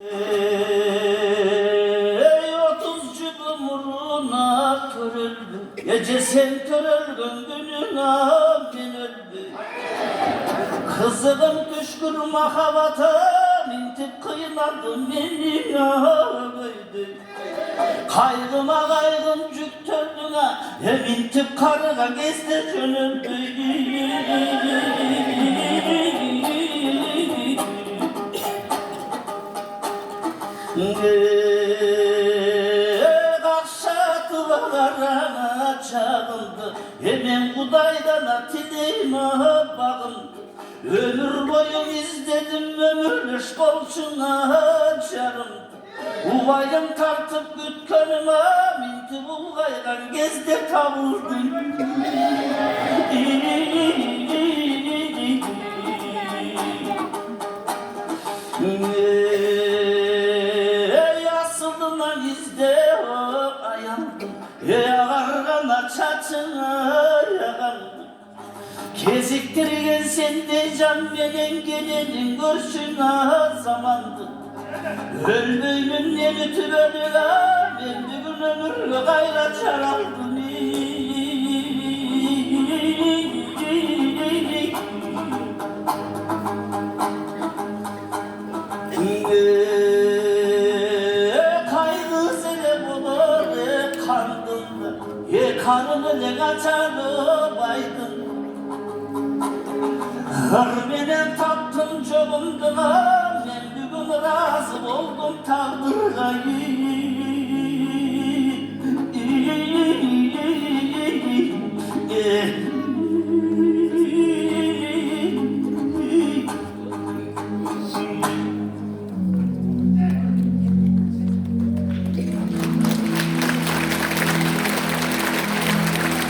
30 cıbımuruna körüldü, gece sen körülgün gününe ben öldü. Kızığım düşkür mahavata, mintip kıyıladım benimle böydü. Kaygıma kaygım cük tördüne, mintip karıga gezde dönüldü. Karşatıva karana çağındı, hemen Kuday'dan atideyime bağımdı. Ömür boyu izledim ömürlüş kolçuna çarımdı. Uvayım tartıp gütkönüme, minti bulgaydan gezde tavırdım. Ağargana çatına yağandı. Keziktirgen sende can menen gelenin görüşüne zamandı. Ölmüymün ne lütü bölüne, ben bugün ömürlü gayra çaraldım. Karını ne kaçarı baydın. Harbiden taptım cobumduna, ben bugün razı oldum tağdırga.